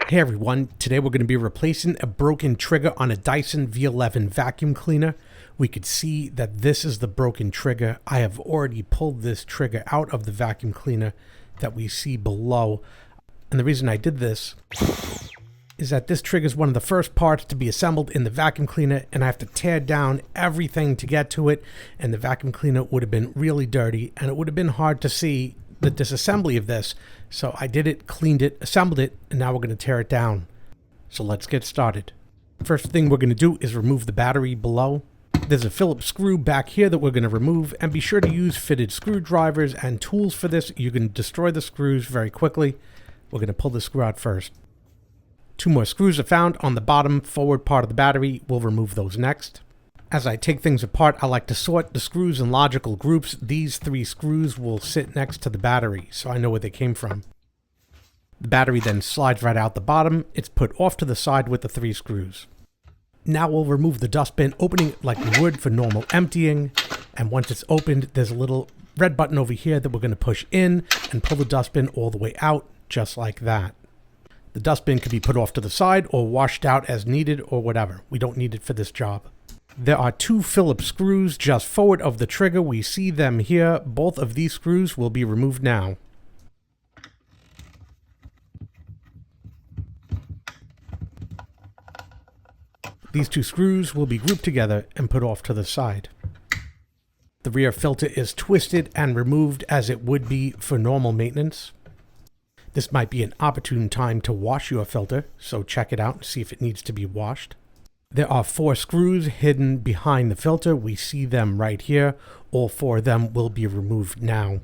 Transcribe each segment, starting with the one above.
Hey everyone, today we're going to be replacing a broken trigger on a Dyson V11 vacuum cleaner. We could see that this is the broken trigger. I have already pulled this trigger out of the vacuum cleaner that we see below. And the reason I did this is that this trigger is one of the first parts to be assembled in the vacuum cleaner, and I have to tear down everything to get to it, and the vacuum cleaner would have been really dirty, and it would have been hard to see the disassembly of this. So I did it, cleaned it, assembled it, and now we're going to tear it down. So let's get started. First thing we're going to do is remove the battery below. There's a Phillips screw back here that we're going to remove, and be sure to use fitted screwdrivers and tools for this. You can destroy the screws very quickly. We're going to pull the screw out first. Two more screws are found on the bottom forward part of the battery. We'll remove those next. As I take things apart, I like to sort the screws in logical groups. These three screws will sit next to the battery, so I know where they came from. The battery then slides right out the bottom. It's put off to the side with the three screws. Now we'll remove the dustbin, opening it like we would for normal emptying. And once it's opened, there's a little red button over here that we're going to push in and pull the dustbin all the way out, just like that. The dustbin can be put off to the side or washed out as needed or whatever. We don't need it for this job. There are two Phillips screws just forward of the trigger. We see them here. Both of these screws will be removed now. These two screws will be grouped together and put off to the side. The rear filter is twisted and removed as it would be for normal maintenance. This might be an opportune time to wash your filter, so check it out and see if it needs to be washed. There are four screws hidden behind the filter. We see them right here. All four of them will be removed now.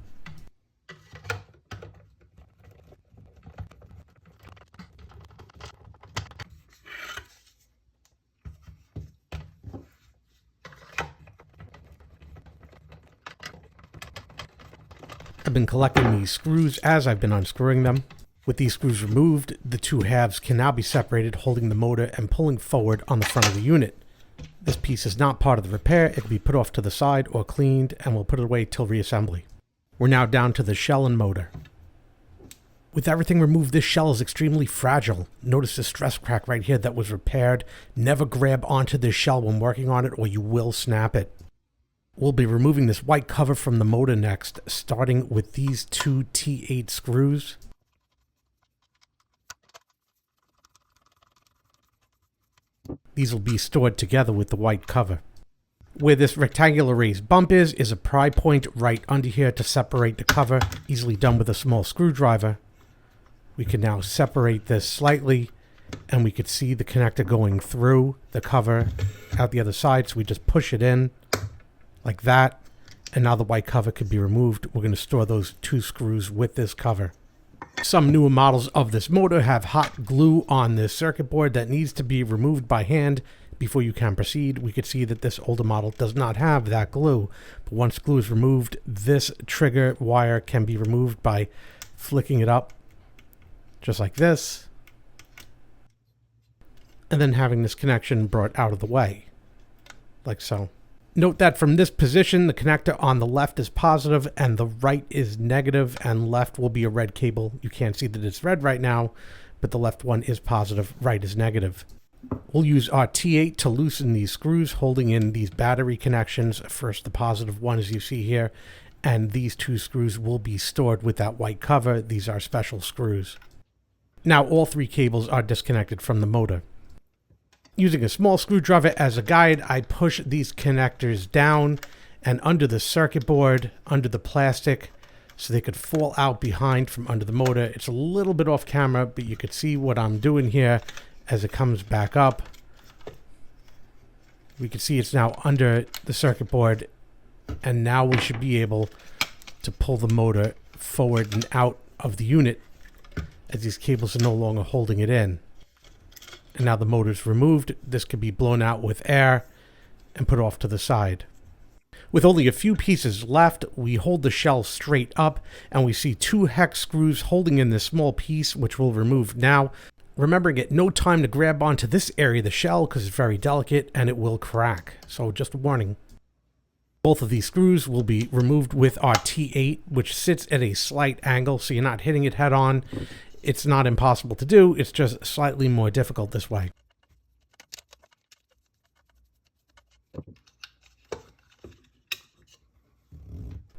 I've been collecting these screws as I've been unscrewing them. With these screws removed, the two halves can now be separated, holding the motor and pulling forward on the front of the unit. This piece is not part of the repair. It can be put off to the side or cleaned, and we'll put it away till reassembly. We're now down to the shell and motor. With everything removed, this shell is extremely fragile. Notice the stress crack right here that was repaired. Never grab onto this shell when working on it or you will snap it. We'll be removing this white cover from the motor next, starting with these two T8 screws. These will be stored together with the white cover. Where this rectangular raised bump is a pry point right under here to separate the cover, easily done with a small screwdriver. We can now separate this slightly, and we could see the connector going through the cover out the other side, so we just push it in like that, and now the white cover could be removed. We're going to store those two screws with this cover. Some newer models of this motor have hot glue on this circuit board that needs to be removed by hand before you can proceed. We could see that this older model does not have that glue, but once glue is removed, this trigger wire can be removed by flicking it up just like this, and then having this connection brought out of the way, like so. Note that from this position, the connector on the left is positive and the right is negative, and left will be a red cable. You can't see that it's red right now, but the left one is positive, right is negative. We'll use our T8 to loosen these screws holding in these battery connections. First, the positive one, as you see here, and these two screws will be stored with that white cover. These are special screws. Now all three cables are disconnected from the motor. Using a small screwdriver as a guide, I push these connectors down and under the circuit board, under the plastic, so they could fall out behind from under the motor. It's a little bit off camera, but you could see what I'm doing here as it comes back up. We can see it's now under the circuit board, and now we should be able to pull the motor forward and out of the unit as these cables are no longer holding it in. And now the motor's removed. This can be blown out with air and put off to the side. With only a few pieces left, we hold the shell straight up, and we see two hex screws holding in this small piece, which we'll remove now. Remembering at no time to grab onto this area of the shell because it's very delicate and it will crack. So just a warning. Both of these screws will be removed with our T8, which sits at a slight angle, so you're not hitting it head on. It's not impossible to do, it's just slightly more difficult this way.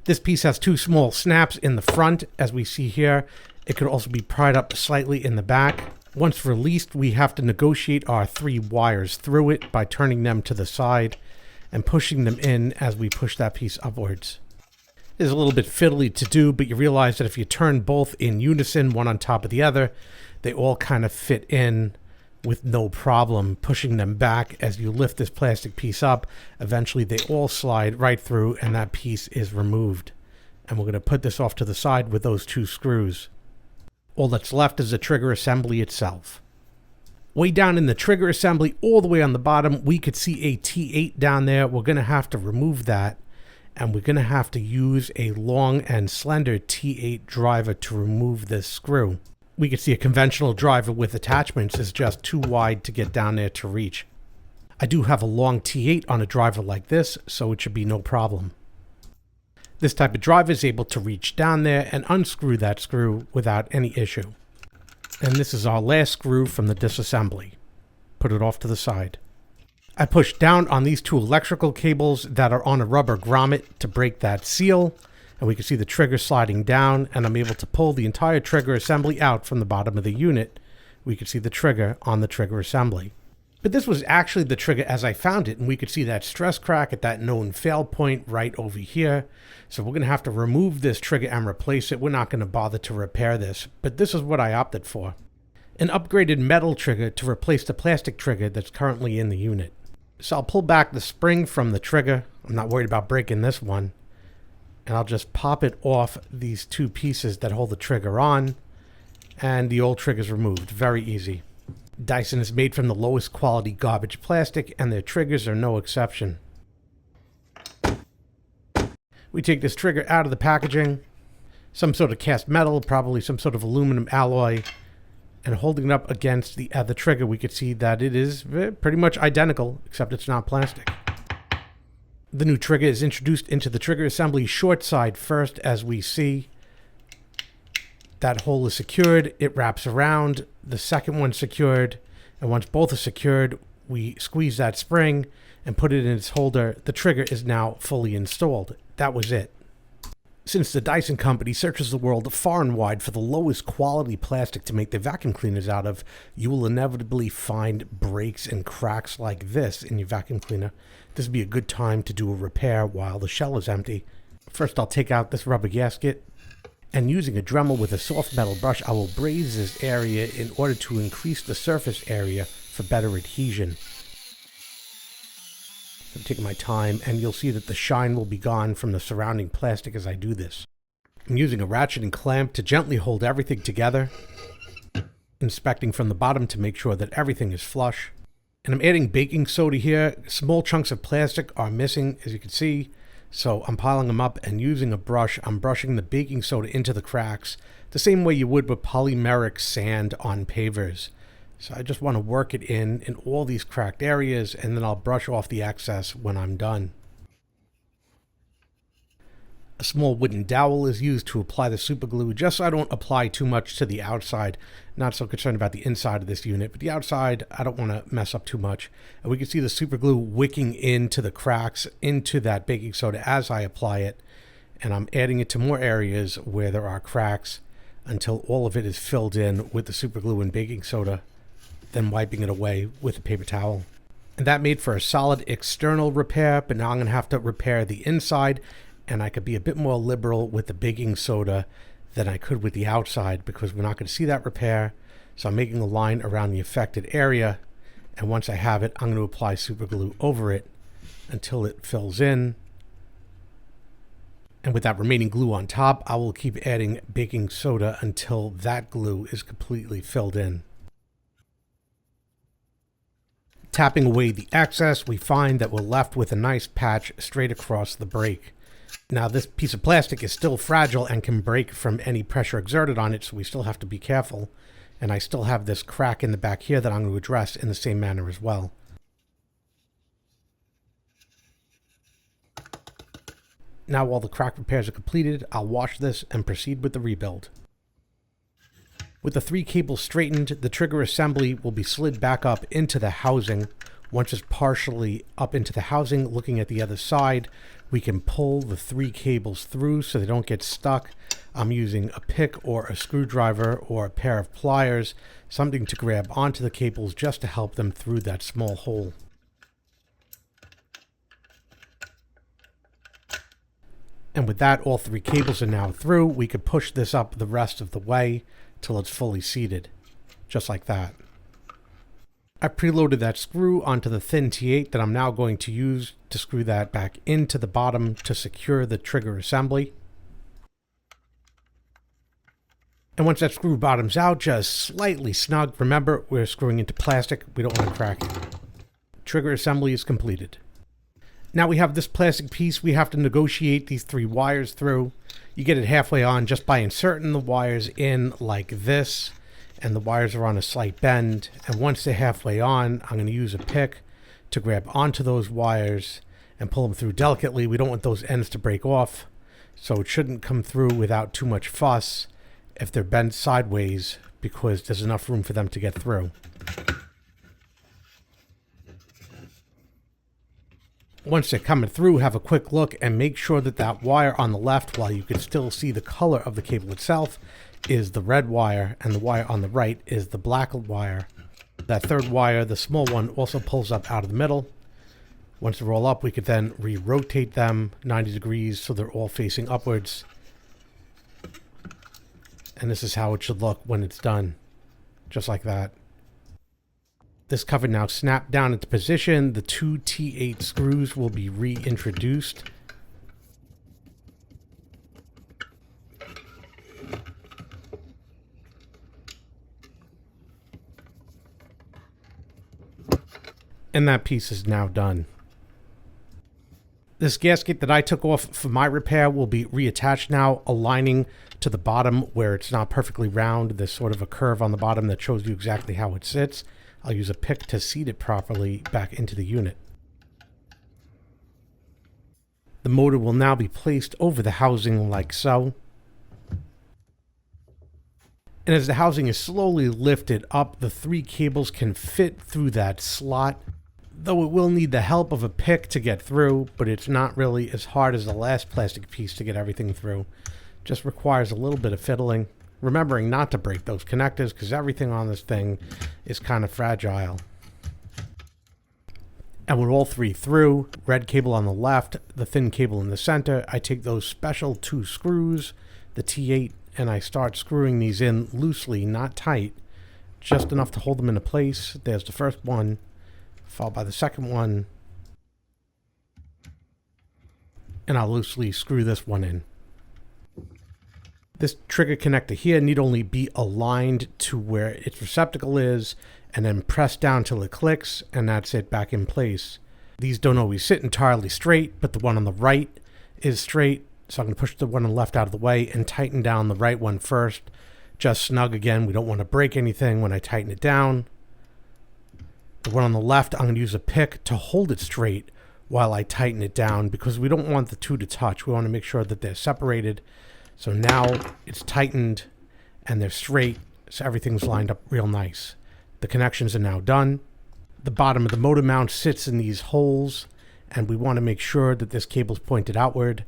This piece has two small snaps in the front, as we see here. It could also be pried up slightly in the back. Once released, we have to negotiate our 3 wires through it by turning them to the side and pushing them in as we push that piece upwards. It's a little bit fiddly to do, but you realize that if you turn both in unison, one on top of the other, they all kind of fit in with no problem. Pushing them back as you lift this plastic piece up, eventually they all slide right through and that piece is removed. And we're going to put this off to the side with those 2 screws. All that's left is the trigger assembly itself. Way down in the trigger assembly, all the way on the bottom, we could see a T8 down there. We're going to have to remove that, and we're going to have to use a long and slender T8 driver to remove this screw. We could see a conventional driver with attachments is just too wide to get down there to reach. I do have a long T8 on a driver like this, so it should be no problem. This type of driver is able to reach down there and unscrew that screw without any issue. And this is our last screw from the disassembly. Put it off to the side. I pushed down on these 2 electrical cables that are on a rubber grommet to break that seal, and we can see the trigger sliding down, and I'm able to pull the entire trigger assembly out from the bottom of the unit. We can see the trigger on the trigger assembly. But this was actually the trigger as I found it, and we could see that stress crack at that known fail point right over here. So we're going to have to remove this trigger and replace it. We're not going to bother to repair this, but this is what I opted for. An upgraded metal trigger to replace the plastic trigger that's currently in the unit. So I'll pull back the spring from the trigger. I'm not worried about breaking this one. And I'll just pop it off these 2 pieces that hold the trigger on, and the old trigger is removed. Very easy. Dyson is made from the lowest quality garbage plastic, and their triggers are no exception. We take this trigger out of the packaging, some sort of cast metal, probably some sort of aluminum alloy, and holding it up against the other trigger, we could see that it is pretty much identical, except it's not plastic. The new trigger is introduced into the trigger assembly short side first, as we see. That hole is secured, it wraps around, the second one secured, and once both are secured, we squeeze that spring and put it in its holder. The trigger is now fully installed. That was it. Since the Dyson company searches the world far and wide for the lowest quality plastic to make their vacuum cleaners out of, you will inevitably find breaks and cracks like this in your vacuum cleaner. This would be a good time to do a repair while the shell is empty. First, I'll take out this rubber gasket, and using a Dremel with a soft metal brush, I will braze this area in order to increase the surface area for better adhesion. I'm taking my time, and you'll see that the shine will be gone from the surrounding plastic as I do this. I'm using a ratchet and clamp to gently hold everything together, inspecting from the bottom to make sure that everything is flush. And I'm adding baking soda here. Small chunks of plastic are missing, as you can see, so I'm piling them up, and using a brush, I'm brushing the baking soda into the cracks the same way you would with polymeric sand on pavers. So I just want to work it in all these cracked areas, and then I'll brush off the excess when I'm done. A small wooden dowel is used to apply the super glue, just so I don't apply too much to the outside. Not so concerned about the inside of this unit, but the outside, I don't want to mess up too much. And we can see the super glue wicking into the cracks, into that baking soda as I apply it. And I'm adding it to more areas where there are cracks until all of it is filled in with the super glue and baking soda, then wiping it away with a paper towel. And that made for a solid external repair, but now I'm going to have to repair the inside, and I could be a bit more liberal with the baking soda than I could with the outside, because we're not going to see that repair. So I'm making a line around the affected area, and once I have it, I'm going to apply super glue over it until it fills in. And with that remaining glue on top, I will keep adding baking soda until that glue is completely filled in. Tapping away the excess, we find that we're left with a nice patch straight across the break. Now, this piece of plastic is still fragile and can break from any pressure exerted on it, so we still have to be careful. And I still have this crack in the back here that I'm going to address in the same manner as well. Now, while the crack repairs are completed, I'll wash this and proceed with the rebuild. With the 3 cables straightened, the trigger assembly will be slid back up into the housing. Once it's partially up into the housing, looking at the other side, we can pull the 3 cables through so they don't get stuck. I'm using a pick or a screwdriver or a pair of pliers, something to grab onto the cables just to help them through that small hole. And with that, all 3 cables are now through. We could push this up the rest of the way till it's fully seated, just like that. I preloaded that screw onto the thin T8 that I'm now going to use to screw that back into the bottom to secure the trigger assembly. And once that screw bottoms out, just slightly snug. Remember, we're screwing into plastic. We don't want to crack it. Trigger assembly is completed. Now we have this plastic piece we have to negotiate these 3 wires through. You get it halfway on just by inserting the wires in like this, and the wires are on a slight bend. And once they're halfway on, I'm going to use a pick to grab onto those wires and pull them through delicately. We don't want those ends to break off, so it shouldn't come through without too much fuss if they're bent sideways, because there's enough room for them to get through. Once they're coming through, have a quick look and make sure that that wire on the left, while you can still see the color of the cable itself, is the red wire, and the wire on the right is the black wire. That 3rd wire, the small one, also pulls up out of the middle. Once they're all up, we could then re-rotate them 90 degrees so they're all facing upwards. And this is how it should look when it's done, just like that. This cover now snapped down into position. The 2 T8 screws will be reintroduced. And that piece is now done. This gasket that I took off for my repair will be reattached now, aligning to the bottom where it's not perfectly round. There's sort of a curve on the bottom that shows you exactly how it sits. I'll use a pick to seat it properly back into the unit. The motor will now be placed over the housing like so. And as the housing is slowly lifted up, the 3 cables can fit through that slot, though it will need the help of a pick to get through, but it's not really as hard as the last plastic piece to get everything through. Just requires a little bit of fiddling, remembering not to break those connectors because everything on this thing is kind of fragile. And with all 3 through, red cable on the left, the thin cable in the center, I take those special 2 screws, the T8, and I start screwing these in loosely, not tight, just enough to hold them into place. There's the first one, followed by the second one, and I'll loosely screw this one in. This trigger connector here need only be aligned to where its receptacle is, and then press down till it clicks, and that's it, back in place. These don't always sit entirely straight, but the one on the right is straight, so I'm going to push the one on the left out of the way and tighten down the right one first. Just snug again, we don't want to break anything when I tighten it down. The one on the left, I'm going to use a pick to hold it straight while I tighten it down, because we don't want the 2 to touch. We want to make sure that they're separated. So now it's tightened and they're straight, so everything's lined up real nice. The connections are now done. The bottom of the motor mount sits in these holes, and we want to make sure that this cable's pointed outward.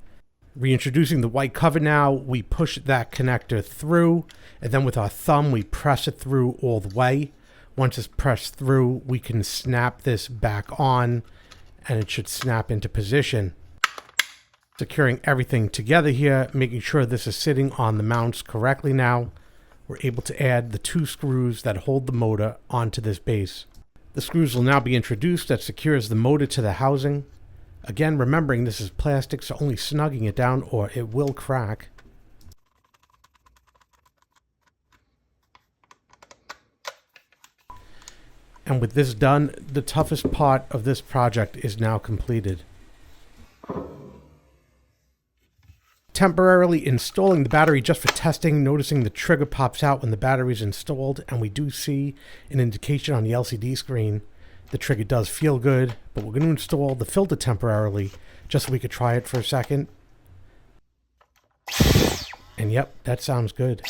Reintroducing the white cover now, we push that connector through, and then with our thumb we press it through all the way. Once it's pressed through, we can snap this back on, and it should snap into position. Securing everything together here, making sure this is sitting on the mounts correctly now. We're able to add the 2 screws that hold the motor onto this base. The screws will now be introduced that secures the motor to the housing. Again, remembering this is plastic, so only snugging it down or it will crack. And with this done, the toughest part of this project is now completed. Temporarily installing the battery just for testing, noticing the trigger pops out when the battery is installed, and we do see an indication on the LCD screen. The trigger does feel good, but we're going to install the filter temporarily just so we could try it for a second. And yep, that sounds good.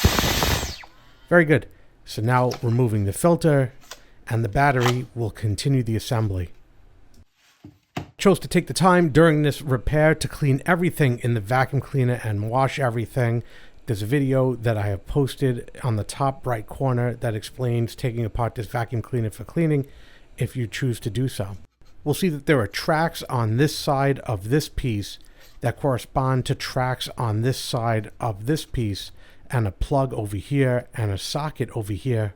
Very good. So now removing the filter and the battery, will continue the assembly. Chose to take the time during this repair to clean everything in the vacuum cleaner and wash everything. There's a video that I have posted on the top right corner that explains taking apart this vacuum cleaner for cleaning if you choose to do so. We'll see that there are tracks on this side of this piece that correspond to tracks on this side of this piece, and a plug over here and a socket over here.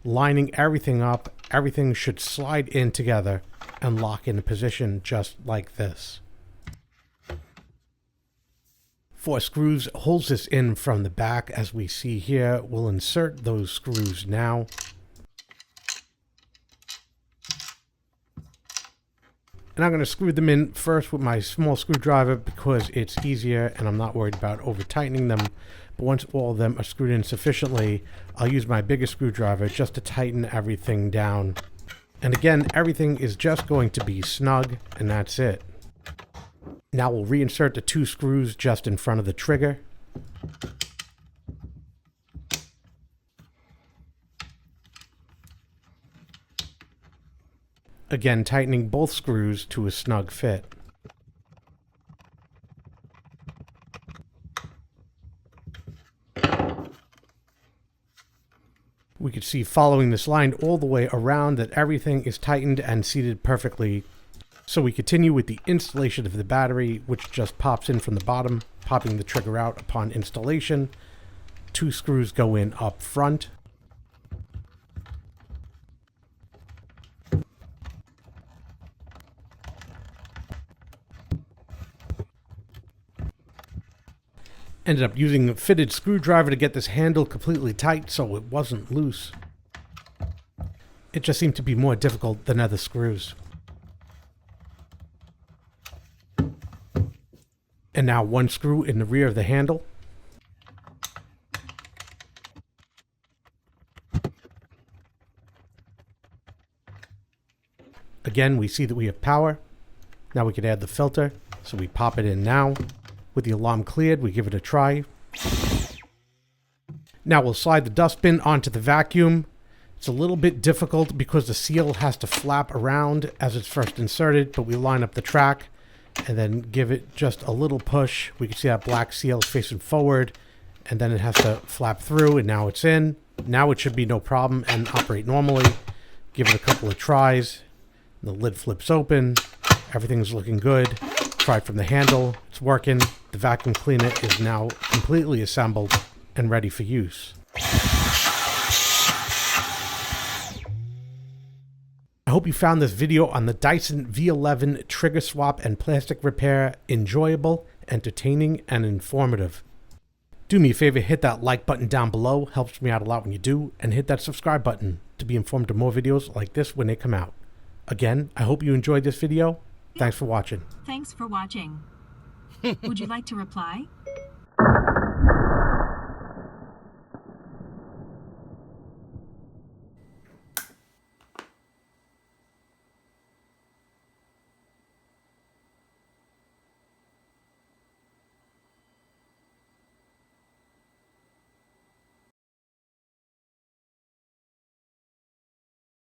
Lining everything up, everything should slide in together and lock into position just like this. 4 screws holds this in from the back, as we see here. We'll insert those screws now. And I'm going to screw them in first with my small screwdriver because it's easier and I'm not worried about over tightening them. But once all of them are screwed in sufficiently, I'll use my bigger screwdriver just to tighten everything down. And again, everything is just going to be snug, and that's it. Now we'll reinsert the 2 screws just in front of the trigger. Again, tightening both screws to a snug fit. We can see following this line all the way around that everything is tightened and seated perfectly. So we continue with the installation of the battery, which just pops in from the bottom, popping the trigger out upon installation. 2 screws go in up front. Ended up using a fitted screwdriver to get this handle completely tight so it wasn't loose. It just seemed to be more difficult than other screws. And now 1 screw in the rear of the handle. Again, we see that we have power. Now we can add the filter, so we pop it in now. With the alarm cleared, we give it a try. Now we'll slide the dustbin onto the vacuum. It's a little bit difficult because the seal has to flap around as it's first inserted, but we line up the track and then give it just a little push. We can see that black seal is facing forward, and then it has to flap through, and now it's in. Now it should be no problem and operate normally. Give it a couple of tries. The lid flips open. Everything's looking good. Try it from the handle. It's working. The vacuum cleaner is now completely assembled and ready for use. I hope you found this video on the Dyson V11 trigger swap and plastic repair enjoyable, entertaining, and informative. Do me a favor, hit that like button down below, helps me out a lot when you do, and hit that subscribe button to be informed of more videos like this when they come out. Again, I hope you enjoyed this video. Thanks for watching. Thanks for watching. Would you like to reply?